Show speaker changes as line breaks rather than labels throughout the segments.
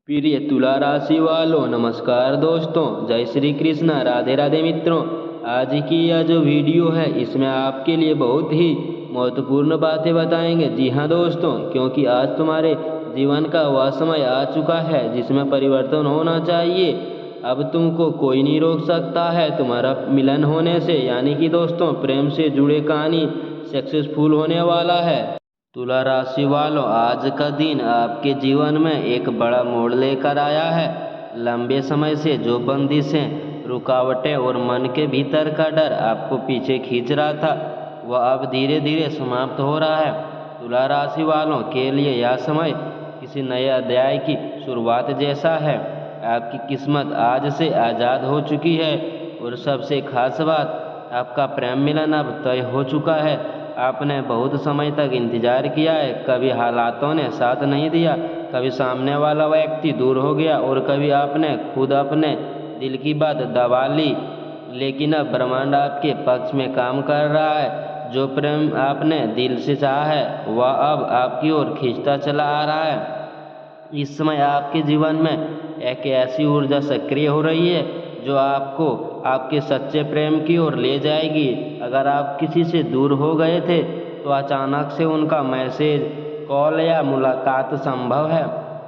प्रिय तुला राशि वालों, नमस्कार दोस्तों, जय श्री कृष्ण, राधे राधे मित्रों। आज की यह जो वीडियो है इसमें आपके लिए बहुत ही महत्वपूर्ण बातें बताएंगे। जी हाँ दोस्तों, क्योंकि आज तुम्हारे जीवन का वह समय आ चुका है जिसमें परिवर्तन होना चाहिए। अब तुमको कोई नहीं रोक सकता है तुम्हारा मिलन होने से, यानी कि दोस्तों प्रेम से जुड़े कहानी सक्सेसफुल होने वाला है। तुला राशि वालों, आज का दिन आपके जीवन में एक बड़ा मोड़ लेकर आया है। लंबे समय से जो बंदिशें, रुकावटें और मन के भीतर का डर आपको पीछे खींच रहा था, वह अब धीरे धीरे समाप्त हो रहा है। तुला राशि वालों के लिए यह समय किसी नए अध्याय की शुरुआत जैसा है। आपकी किस्मत आज से आज़ाद हो चुकी है और सबसे खास बात, आपका प्रेम मिलन अब तय हो चुका है। आपने बहुत समय तक इंतजार किया है, कभी हालातों ने साथ नहीं दिया, कभी सामने वाला व्यक्ति दूर हो गया और कभी आपने खुद अपने दिल की बात दबा ली। लेकिन अब ब्रह्मांड आपके पक्ष में काम कर रहा है। जो प्रेम आपने दिल से चाहा है वह अब आपकी ओर खींचता चला आ रहा है। इस समय आपके जीवन में एक ऐसी ऊर्जा सक्रिय हो रही है जो आपको आपके सच्चे प्रेम की ओर ले जाएगी। अगर आप किसी से दूर हो गए थे तो अचानक से उनका मैसेज, कॉल या मुलाकात संभव है।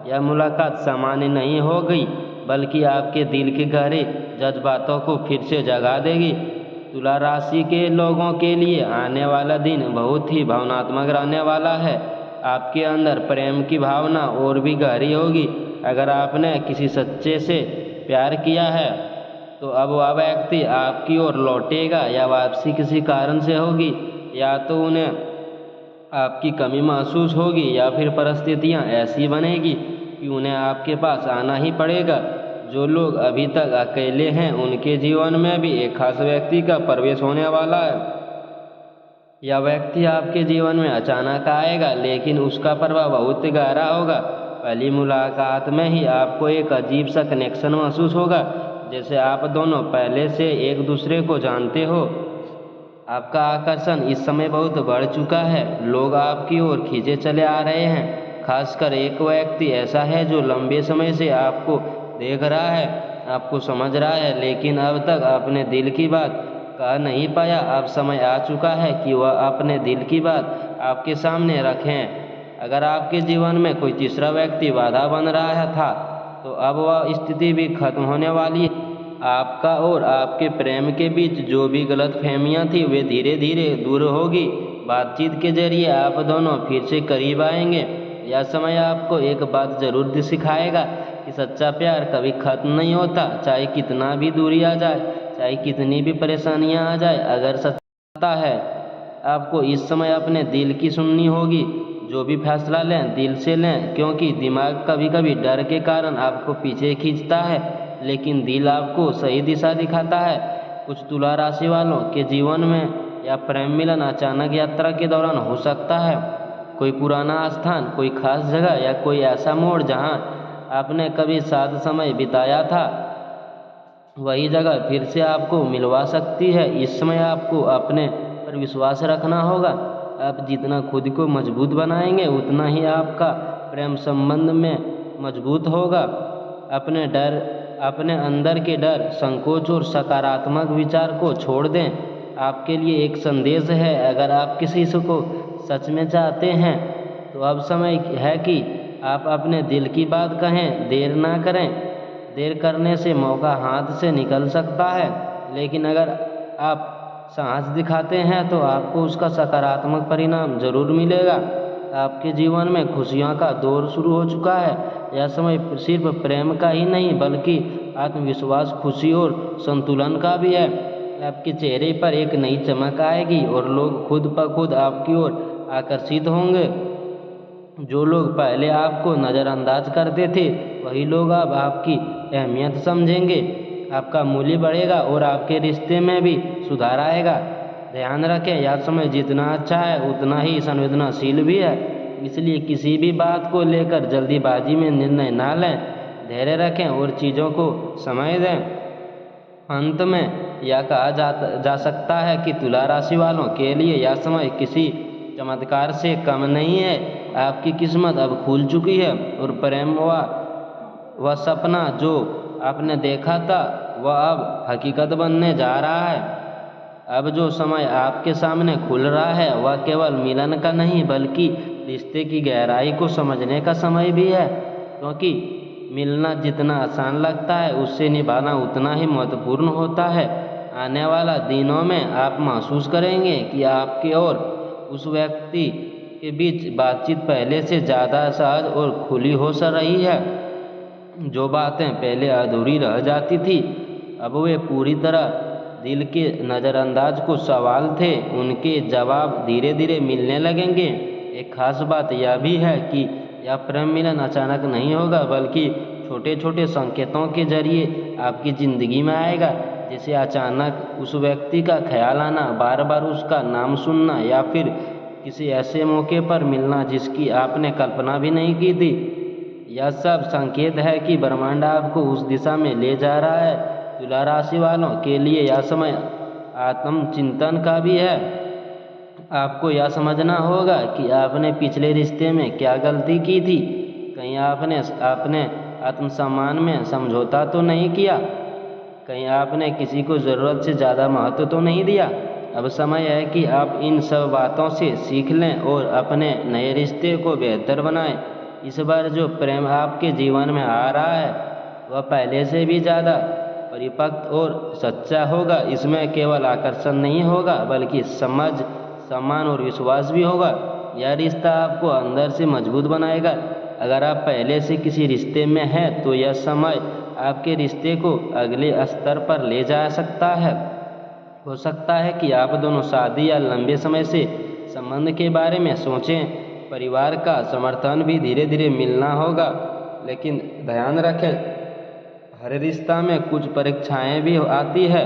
यह मुलाकात सामान्य नहीं हो गई, बल्कि आपके दिल के गहरे जज्बातों को फिर से जगा देगी। तुला राशि के लोगों के लिए आने वाला दिन बहुत ही भावनात्मक रहने वाला है। आपके अंदर प्रेम की भावना और भी गहरी होगी। अगर आपने किसी सच्चे से प्यार किया है तो अब वह व्यक्ति आपकी ओर लौटेगा, या वापसी किसी कारण से होगी। या तो उन्हें आपकी कमी महसूस होगी या फिर परिस्थितियां ऐसी बनेगी कि उन्हें आपके पास आना ही पड़ेगा। जो लोग अभी तक अकेले हैं उनके जीवन में भी एक खास व्यक्ति का प्रवेश होने वाला है। यह व्यक्ति आपके जीवन में अचानक आएगा, लेकिन उसका प्रभाव बहुत गहरा होगा। पहली मुलाकात में ही आपको एक अजीब सा कनेक्शन महसूस होगा, जैसे आप दोनों पहले से एक दूसरे को जानते हो। आपका आकर्षण इस समय बहुत बढ़ चुका है। लोग आपकी ओर खींचे चले आ रहे हैं। खासकर एक व्यक्ति ऐसा है जो लंबे समय से आपको देख रहा है, आपको समझ रहा है, लेकिन अब तक अपने दिल की बात कह नहीं पाया। अब समय आ चुका है कि वह अपने दिल की बात आपके सामने रखें। अगर आपके जीवन में कोई तीसरा व्यक्ति बाधा बन रहा था तो अब वह स्थिति भी खत्म होने वाली है। आपका और आपके प्रेम के बीच जो भी गलतफहमियां थी वे धीरे धीरे दूर होगी। बातचीत के जरिए आप दोनों फिर से करीब आएंगे। यह समय आपको एक बात जरूर सिखाएगा कि सच्चा प्यार कभी खत्म नहीं होता, चाहे कितना भी दूरी आ जाए, चाहे कितनी भी परेशानियां आ जाए। अगर सच्चा है, आपको इस समय अपने दिल की सुननी होगी। जो भी फैसला लें दिल से लें, क्योंकि दिमाग कभी कभी डर के कारण आपको पीछे खींचता है, लेकिन दिल आपको सही दिशा दिखाता है। कुछ तुला राशि वालों के जीवन में या प्रेम मिलन अचानक यात्रा के दौरान हो सकता है। कोई पुराना स्थान, कोई खास जगह या कोई ऐसा मोड़ जहां आपने कभी साथ समय बिताया था, वही जगह फिर से आपको मिलवा सकती है। इस समय आपको अपने पर विश्वास रखना होगा। आप जितना खुद को मजबूत बनाएंगे उतना ही आपका प्रेम संबंध में मजबूत होगा। अपने अंदर के डर, संकोच और सकारात्मक विचार को छोड़ दें। आपके लिए एक संदेश है, अगर आप किसी को सच में चाहते हैं तो अब समय है कि आप अपने दिल की बात कहें। देर ना करें, देर करने से मौका हाथ से निकल सकता है, लेकिन अगर आप साहस दिखाते हैं तो आपको उसका सकारात्मक परिणाम जरूर मिलेगा। आपके जीवन में खुशियों का दौर शुरू हो चुका है। यह समय सिर्फ प्रेम का ही नहीं बल्कि आत्मविश्वास, खुशी और संतुलन का भी है। आपके चेहरे पर एक नई चमक आएगी और लोग खुद ब खुद आपकी ओर आकर्षित होंगे। जो लोग पहले आपको नज़रअंदाज करते थे वही लोग अब आपकी अहमियत समझेंगे। आपका मूल्य बढ़ेगा और आपके रिश्ते में भी सुधार आएगा। ध्यान रखें, यह समय जितना अच्छा है उतना ही संवेदनशील भी है, इसलिए किसी भी बात को लेकर जल्दीबाजी में निर्णय ना लें। धैर्य रखें और चीज़ों को समय दें। अंत में यह कहा जा सकता है कि तुला राशि वालों के लिए यह समय किसी चमत्कार से कम नहीं है। आपकी किस्मत अब खुल चुकी है और प्रेम व वह सपना जो आपने देखा था वह अब हकीकत बनने जा रहा है। अब जो समय आपके सामने खुल रहा है वह केवल मिलन का नहीं बल्कि रिश्ते की गहराई को समझने का समय भी है, क्योंकि मिलना जितना आसान लगता है उससे निभाना उतना ही महत्वपूर्ण होता है। आने वाला दिनों में आप महसूस करेंगे कि आपके और उस व्यक्ति के बीच बातचीत पहले से ज़्यादा सहज और खुली हो रही है। जो बातें पहले अधूरी रह जाती थी अब वे पूरी तरह दिल के नज़रअंदाज को सवाल थे, उनके जवाब धीरे धीरे मिलने लगेंगे। एक खास बात यह भी है कि यह प्रेम मिलन अचानक नहीं होगा बल्कि छोटे छोटे संकेतों के जरिए आपकी ज़िंदगी में आएगा। जैसे अचानक उस व्यक्ति का ख्याल आना, बार बार उसका नाम सुनना या फिर किसी ऐसे मौके पर मिलना जिसकी आपने कल्पना भी नहीं की थी। यह सब संकेत है कि ब्रह्मांड आपको उस दिशा में ले जा रहा है। तुला राशि वालों के लिए यह समय आत्मचिंतन का भी है। आपको यह समझना होगा कि आपने पिछले रिश्ते में क्या गलती की थी। कहीं आपने आत्मसम्मान में समझौता तो नहीं किया, कहीं आपने किसी को ज़रूरत से ज़्यादा महत्व तो नहीं दिया। अब समय है कि आप इन सब बातों से सीख लें और अपने नए रिश्ते को बेहतर बनाएं। इस बार जो प्रेम आपके जीवन में आ रहा है वह पहले से भी ज़्यादा परिपक्व और सच्चा होगा। इसमें केवल आकर्षण नहीं होगा बल्कि समझ, सम्मान और विश्वास भी होगा। यह रिश्ता आपको अंदर से मजबूत बनाएगा। अगर आप पहले से किसी रिश्ते में हैं तो यह समय आपके रिश्ते को अगले स्तर पर ले जा सकता है। हो सकता है कि आप दोनों शादी या लंबे समय से संबंध के बारे में सोचें। परिवार का समर्थन भी धीरे धीरे मिलना होगा, लेकिन ध्यान रखें हर रिश्ता में कुछ परीक्षाएं भी आती है।